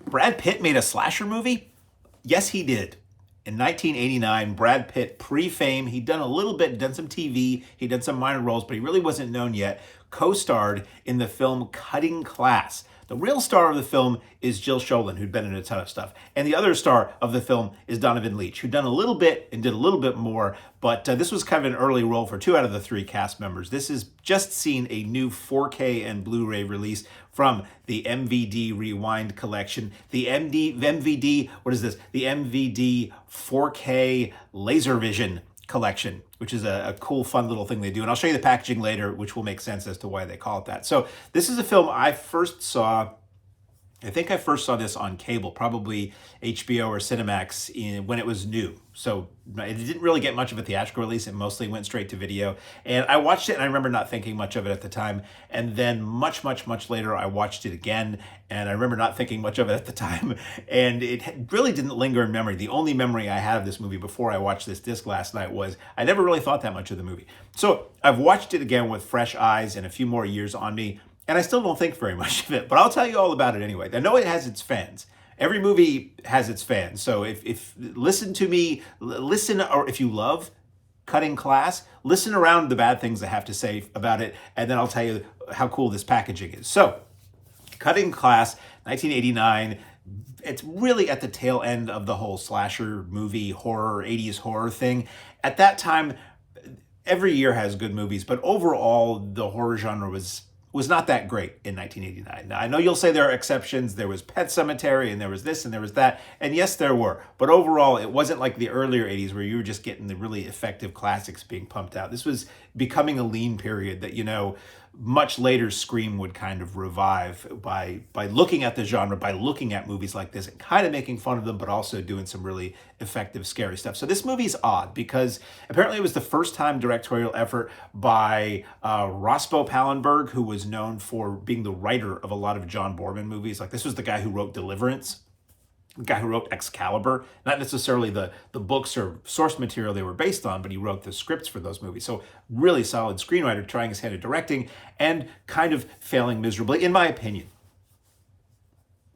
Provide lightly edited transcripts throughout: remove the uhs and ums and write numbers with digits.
Brad Pitt made a slasher movie? Yes, he did. In 1989, Brad Pitt, pre-fame, he'd done a little bit, done some TV, he'd done some minor roles, but he really wasn't known yet, co-starred in the film Cutting Class. The real star of the film is Jill Schoelen, who'd been in a ton of stuff. And the other star of the film is Donovan Lietch, who'd done a little bit and did a little bit more, but this was kind of an early role for two out of the three cast members. This has just seen a new 4K and Blu-ray release from the MVD Rewind collection. The MVD, what is this? The MVD 4K Laser Vision collection, which is a cool, fun little thing they do. And I'll show you the packaging later, which will make sense as to why they call it that. So this is a film I think I first saw this on cable, probably HBO or Cinemax when it was new. So it didn't really get much of a theatrical release. It mostly went straight to video. And I watched it and I remember not thinking much of it at the time. And then much, much, much later, I watched it again. And I remember not thinking much of it at the time. And it really didn't linger in memory. The only memory I had of this movie before I watched this disc last night was I never really thought that much of the movie. So I've watched it again with fresh eyes and a few more years on me. And I still don't think very much of it, but I'll tell you all about it anyway. I know it has its fans. Every movie has its fans. So if listen to me, listen, or if you love Cutting Class, listen around the bad things I have to say about it, and then I'll tell you how cool this packaging is. So, Cutting Class, 1989. It's really at the tail end of the whole slasher movie horror, 80s horror thing. At that time, every year has good movies, but overall, the horror genre was not that great in 1989. Now, I know you'll say there are exceptions. There was Pet Sematary, and there was this, and there was that. And yes, there were. But overall, it wasn't like the earlier 80s where you were just getting the really effective classics being pumped out. This was becoming a lean period that, much later Scream would kind of revive by looking at the genre, by looking at movies like this and kind of making fun of them, but also doing some really effective, scary stuff. So this movie's odd because apparently it was the first time directorial effort by Rospo Pallenberg, who was known for being the writer of a lot of John Boorman movies. Like this was the guy who wrote Deliverance, the guy who wrote Excalibur, not necessarily the books or source material they were based on, but he wrote the scripts for those movies. So really solid screenwriter, trying his hand at directing and kind of failing miserably, in my opinion.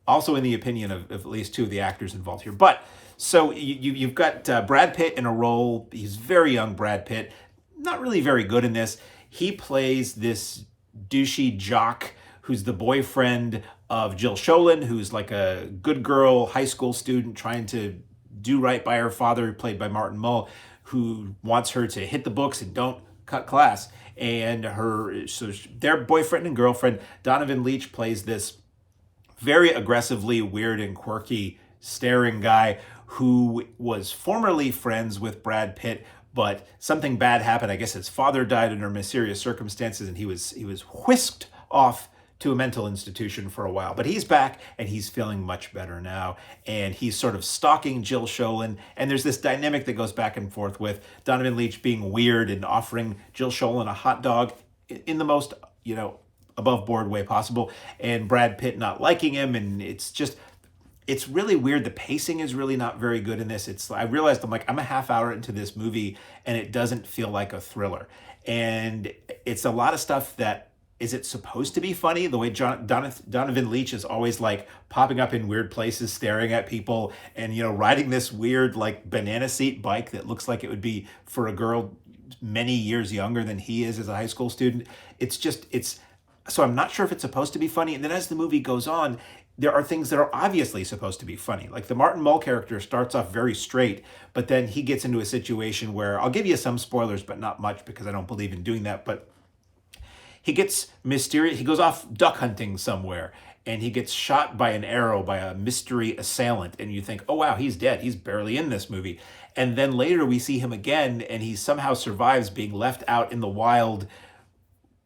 Also in the opinion of at least two of the actors involved here. But so you've got Brad Pitt in a role. He's very young Brad Pitt, not really very good in this. He plays this douchey jock who's the boyfriend of Jill Schoelen, who's like a good girl high school student trying to do right by her father, played by Martin Mull, who wants her to hit the books and don't cut class. And their boyfriend and girlfriend, Donovan Lietch, plays this very aggressively weird and quirky staring guy who was formerly friends with Brad Pitt, but something bad happened. I guess his father died under mysterious circumstances, and he was whisked off to a mental institution for a while. But he's back and he's feeling much better now. And he's sort of stalking Jill Schoelen. And there's this dynamic that goes back and forth with Donovan Lietch being weird and offering Jill Schoelen a hot dog in the most, above board way possible. And Brad Pitt not liking him. And it's really weird. The pacing is really not very good in this. I realized I'm a half hour into this movie and it doesn't feel like a thriller. And it's a lot of stuff that, is it supposed to be funny? The way Donovan Lietch is always like popping up in weird places, staring at people and, riding this weird like banana seat bike that looks like it would be for a girl many years younger than he is as a high school student. So I'm not sure if it's supposed to be funny. And then as the movie goes on, there are things that are obviously supposed to be funny. Like the Martin Mull character starts off very straight, but then he gets into a situation where I'll give you some spoilers, but not much because I don't believe in doing that. But he gets mysterious. He goes off duck hunting somewhere and he gets shot by an arrow by a mystery assailant. And you think, oh, wow, he's dead. He's barely in this movie. And then later we see him again and he somehow survives being left out in the wild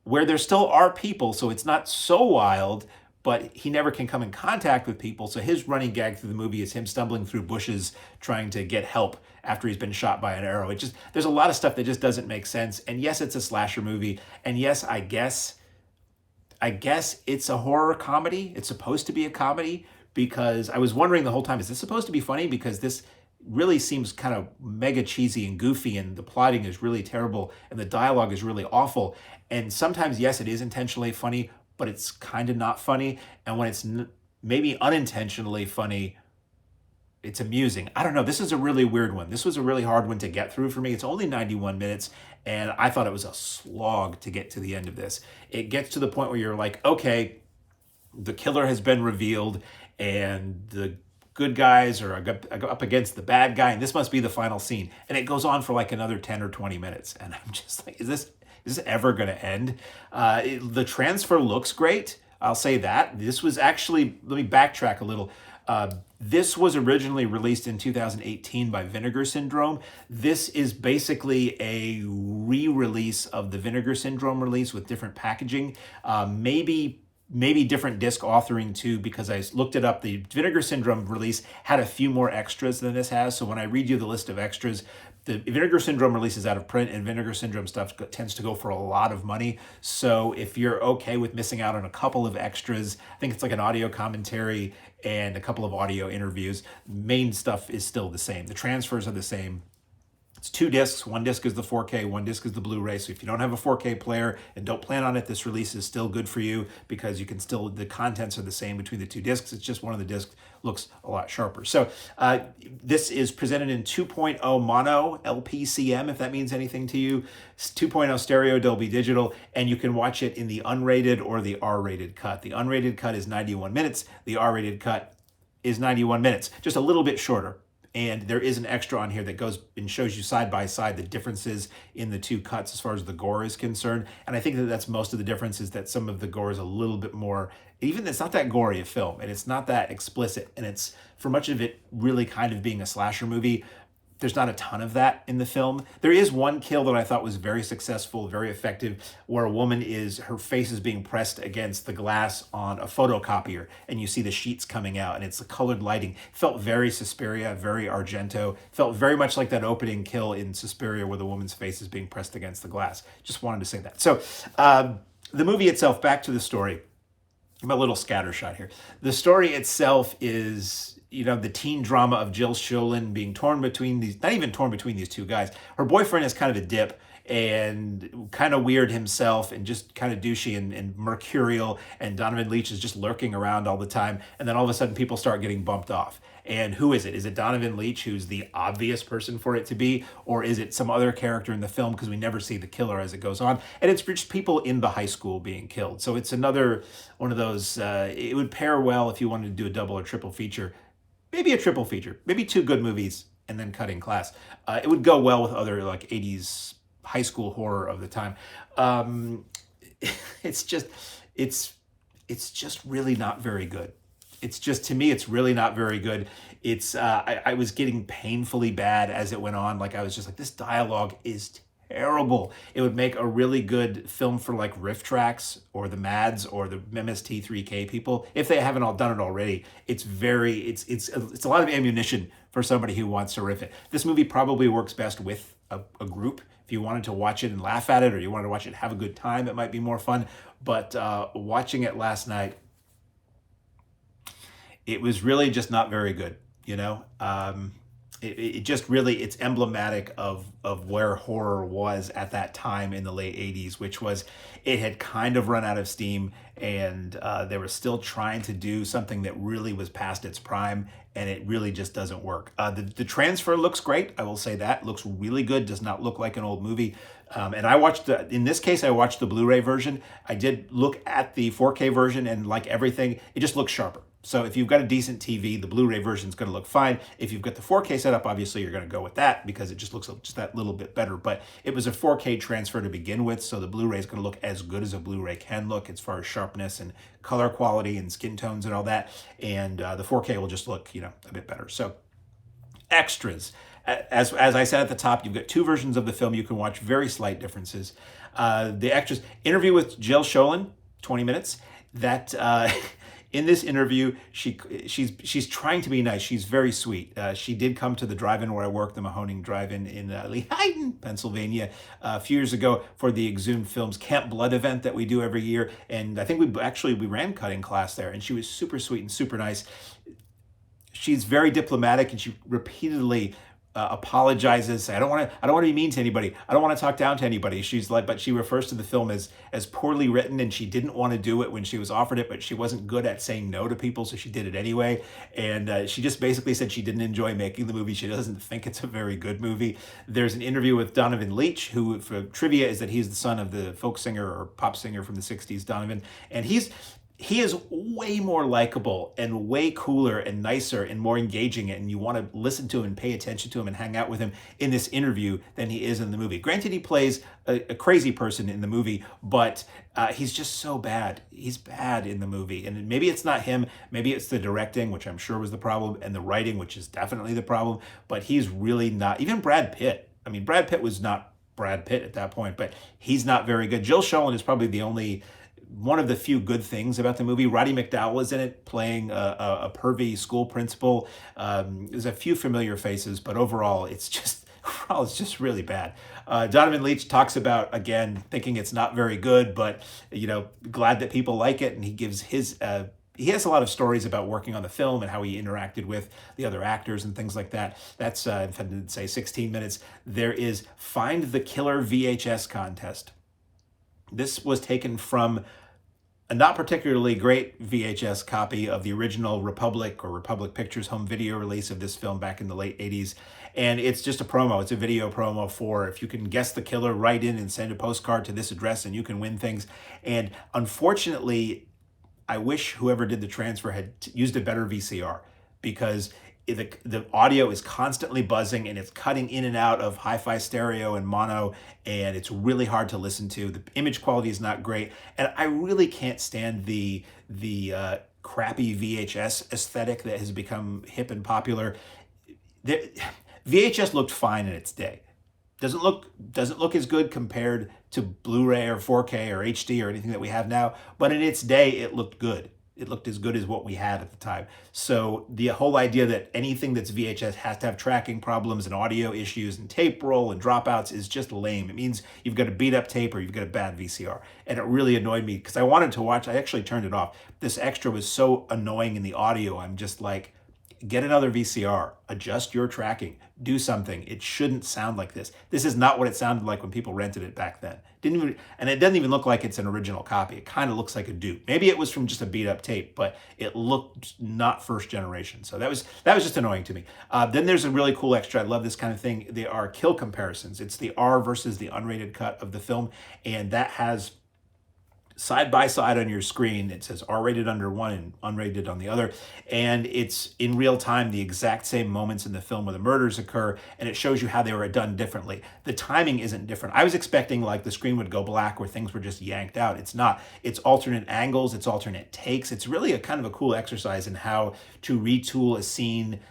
where there still are people. So it's not so wild, but he never can come in contact with people. So his running gag through the movie is him stumbling through bushes trying to get help after he's been shot by an arrow. There's a lot of stuff that just doesn't make sense. And yes, it's a slasher movie. And yes, I guess it's a horror comedy. It's supposed to be a comedy because I was wondering the whole time, is this supposed to be funny? Because this really seems kind of mega cheesy and goofy and the plotting is really terrible and the dialogue is really awful. And sometimes, yes, it is intentionally funny, but it's kind of not funny. And when it's maybe unintentionally funny. It's amusing. I don't know. This is a really weird one. This was a really hard one to get through for me. It's only 91 minutes, and I thought it was a slog to get to the end of this. It gets to the point where you're like, okay, the killer has been revealed, and the good guys are up against the bad guy, and this must be the final scene. And it goes on for like another 10 or 20 minutes. And I'm just like, is this ever going to end? The transfer looks great. I'll say that. This was actually, let me backtrack a little. This was originally released in 2018 by Vinegar Syndrome. This is basically a re-release of the Vinegar Syndrome release with different packaging. Maybe different disc authoring too, because I looked it up. The Vinegar Syndrome release had a few more extras than this has. So when I read you the list of extras, the Vinegar Syndrome release is out of print, and Vinegar Syndrome stuff tends to go for a lot of money. So if you're okay with missing out on a couple of extras, I think it's like an audio commentary and a couple of audio interviews. Main stuff is still the same. The transfers are the same. It's 2 discs. 1 disc is the 4K, 1 disc is the Blu-ray. So if you don't have a 4K player and don't plan on it, this release is still good for you, because you can still, the contents are the same between the 2 discs. It's just one of the discs looks a lot sharper. So this is presented in 2.0 mono LPCM, if that means anything to you. It's 2.0 stereo Dolby Digital, and you can watch it in the unrated or the R-rated cut. The unrated cut is 91 minutes. The R-rated cut is 91 minutes, just a little bit shorter. And there is an extra on here that goes and shows you side by side the differences in the 2 cuts as far as the gore is concerned. And I think that that's most of the difference, is that some of the gore is a little bit more, even it's not that gory a film, and it's not that explicit. And it's, for much of it really kind of being a slasher movie, there's not a ton of that in the film. There is one kill that I thought was very successful, very effective, where a woman her face is being pressed against the glass on a photocopier, and you see the sheets coming out, and it's the colored lighting. Felt very Suspiria, very Argento. Felt very much like that opening kill in Suspiria where the woman's face is being pressed against the glass. Just wanted to say that. So the movie itself, back to the story. I'm a little scattershot here. The story itself is, the teen drama of Jill Schoelen being torn between these, not even torn between these 2 guys. Her boyfriend is kind of a dip and kind of weird himself and just kind of douchey and mercurial, and Donovan Lietch is just lurking around all the time. And then all of a sudden people start getting bumped off. And who is it? Is it Donovan Lietch, who's the obvious person for it to be? Or is it some other character in the film, because we never see the killer as it goes on? And it's just people in the high school being killed. So it's another one of those, it would pair well if you wanted to do a double or triple feature. Maybe a triple feature, maybe 2 good movies and then cutting class. It would go well with other like 80s high school horror of the time. It's just really not very good. It's just, to me, it's really not very good. It's I was getting painfully bad as it went on. Like, I was just like, this dialogue is terrible. It would make a really good film for like Riff Tracks or the Mads or the MST3K people, if they haven't all done it already. It's a lot of ammunition for somebody who wants to riff it. This movie probably works best with a group. If you wanted to watch it and laugh at it, or you wanted to watch it and have a good time, it might be more fun. But watching it last night, it was really just not very good, It just really, it's emblematic of where horror was at that time in the late 80s, which was, it had kind of run out of steam, and they were still trying to do something that really was past its prime, and it really just doesn't work. The transfer looks great. I will say that. Looks really good. Does not look like an old movie. And I watched, in this case, I watched the Blu-ray version. I did look at the 4K version, and like everything, it just looks sharper. So if you've got a decent TV, the Blu-ray version is going to look fine. If you've got the 4K setup, obviously you're going to go with that, because it just looks just that little bit better. But it was a 4K transfer to begin with, so the Blu-ray is going to look as good as a Blu-ray can look as far as sharpness and color quality and skin tones and all that. And the 4K will just look, a bit better. So extras. As I said at the top, you've got 2 versions of the film. You can watch very slight differences. The extras, interview with Jill Schoelen, 20 minutes. That in this interview, she's trying to be nice. She's very sweet. She did come to the drive-in where I work, the Mahoning Drive-In in Lehighton, Pennsylvania, a few years ago for the Exhumed Films Camp Blood event that we do every year. And I think we ran cutting class there, and she was super sweet and super nice. She's very diplomatic, and she repeatedly apologizes. I don't want to be mean to anybody. I don't want to talk down to anybody. She's like, but she refers to the film as poorly written, and she didn't want to do it when she was offered it, but she wasn't good at saying no to people, so she did it anyway. And she just basically said she didn't enjoy making the movie. She doesn't think it's a very good movie. There's an interview with Donovan Lietch, who, for trivia, is that he's the son of the folk singer or pop singer from the 60s, Donovan, and he is way more likable and way cooler and nicer and more engaging, and you want to listen to him and pay attention to him and hang out with him in this interview than he is in the movie. Granted, he plays a crazy person in the movie, but he's just so bad. He's bad in the movie. And maybe it's not him. Maybe it's the directing, which I'm sure was the problem, and the writing, which is definitely the problem. But he's really not. Even Brad Pitt. I mean, Brad Pitt was not Brad Pitt at that point, but he's not very good. Jill Schoelen is probably the only one of the few good things about the movie. Roddy McDowall is in it, playing a pervy school principal. There's a few familiar faces, but overall, it's just really bad. Donovan Lietch talks about, again, thinking it's not very good, but glad that people like it, and he gives his. He has a lot of stories about working on the film and how he interacted with the other actors and things like that. That's, if I didn't say 16 minutes. There is Find the Killer VHS contest. This was taken from a not particularly great VHS copy of the original Republic or Republic Pictures home video release of this film back in the late 80s. And it's just a promo. It's a video promo for, if you can guess the killer, write in and send a postcard to this address and you can win things. And unfortunately, I wish whoever did the transfer had used a better VCR, because the audio is constantly buzzing and it's cutting in and out of hi-fi stereo and mono, and it's really hard to listen to. The image quality is not great, and I really can't stand the crappy VHS aesthetic that has become hip and popular. VHS looked fine in its day. Doesn't look as good compared to Blu-ray or 4K or HD or anything that we have now, but in its day it looked good. It looked as good as what we had at the time. So the whole idea that anything that's VHS has to have tracking problems and audio issues and tape roll and dropouts is just lame. It means you've got a beat up tape or you've got a bad VCR. And it really annoyed me because I wanted to watch. I actually turned it off. This extra was so annoying in the audio. I'm just like, get another VCR, adjust your tracking, do something. It shouldn't sound like this. This is not what it sounded like when people rented it back then. And it doesn't even look like it's an original copy. It kind of looks like a dupe. Maybe it was from just a beat up tape, but it looked not first generation. So that was just annoying to me. Then there's a really cool extra. I love this kind of thing. They are kill comparisons. It's the R versus the unrated cut of the film, and that has side by side on your screen. It says R-rated under one and unrated on the other, and it's in real time the exact same moments in the film where the murders occur, and it shows you how they were done differently. The timing isn't different. I was expecting like the screen would go black where things were just yanked out. It's not. It's alternate angles, it's alternate takes. It's really a kind of a cool exercise in how to retool a scene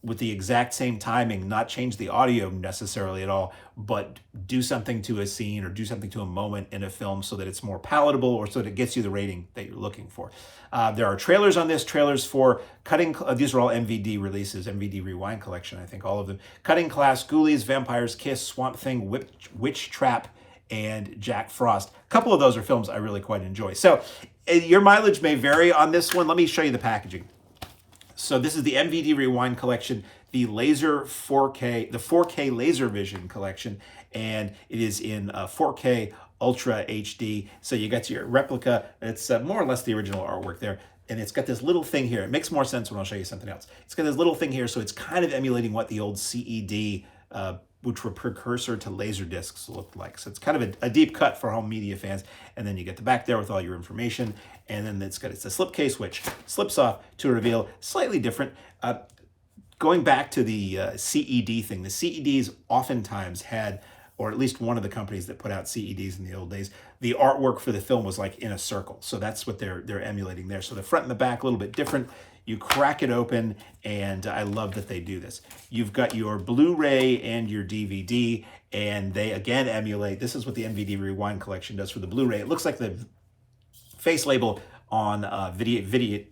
with the exact same timing, not change the audio necessarily at all, but do something to a scene or do something to a moment in a film so that it's more palatable or so that it gets you the rating that you're looking for. There are trailers on this, trailers for Cutting, these are all MVD releases, MVD Rewind Collection, I think all of them. Cutting Class, Ghoulies, Vampire's Kiss, Swamp Thing, Witch Trap, and Jack Frost. A couple of those are films I really quite enjoy. So your mileage may vary on this one. Let me show you the packaging. So this is the MVD Rewind Collection, the Laser 4K, the 4K Laser Vision Collection, and it is in 4K Ultra HD. So you got your replica. It's more or less the original artwork there, and it's got this little thing here. It makes more sense when I'll show you something else. It's got this little thing here, so it's kind of emulating what the old CED, which were precursor to laser discs, looked like. So it's kind of a deep cut for home media fans. And then you get the back there with all your information. And then it's a slipcase, which slips off to reveal slightly different. Going back to the CED thing, the CEDs oftentimes had, or at least one of the companies that put out CEDs in the old days, the artwork for the film was like in a circle. So that's what they're emulating there. So the front and the back, a little bit different. You crack it open, and I love that they do this. You've got your Blu-ray and your DVD, and they again emulate. This is what the MVD Rewind Collection does for the Blu-ray. It looks like the face label on videotape,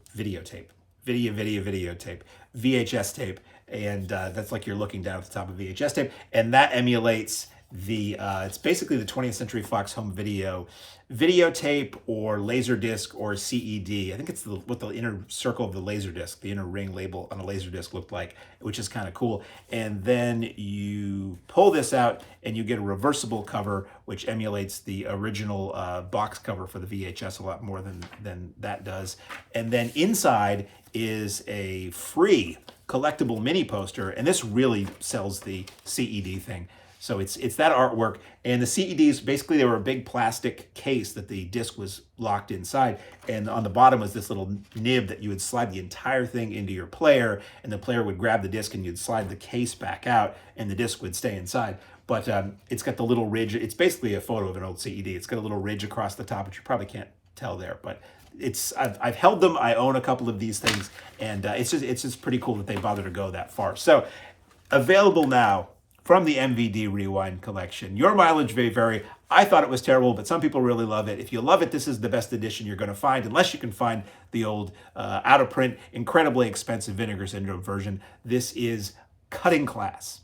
VHS tape, and that's like you're looking down at the top of VHS tape, and that emulates it's basically the 20th Century Fox Home Video videotape or Laserdisc or CED. I think it's what the inner circle of the Laserdisc, the inner ring label on a Laserdisc looked like, which is kind of cool. And then you pull this out and you get a reversible cover, which emulates the original box cover for the VHS a lot more than that does. And then inside is a free collectible mini poster, and this really sells the CED thing. So it's that artwork, and the CEDs, basically they were a big plastic case that the disc was locked inside, and on the bottom was this little nib that you would slide the entire thing into your player, and the player would grab the disc and you'd slide the case back out and the disc would stay inside. But it's got the little ridge. It's basically a photo of an old CED. It's got a little ridge across the top, which you probably can't tell there, but I've held them. I own a couple of these things, and it's just pretty cool that they bother to go that far. So available now from the MVD Rewind collection. Your mileage may vary. I thought it was terrible, but some people really love it. If you love it, this is the best edition you're going to find, unless you can find the old out of print, incredibly expensive Vinegar Syndrome version. This is cutting class.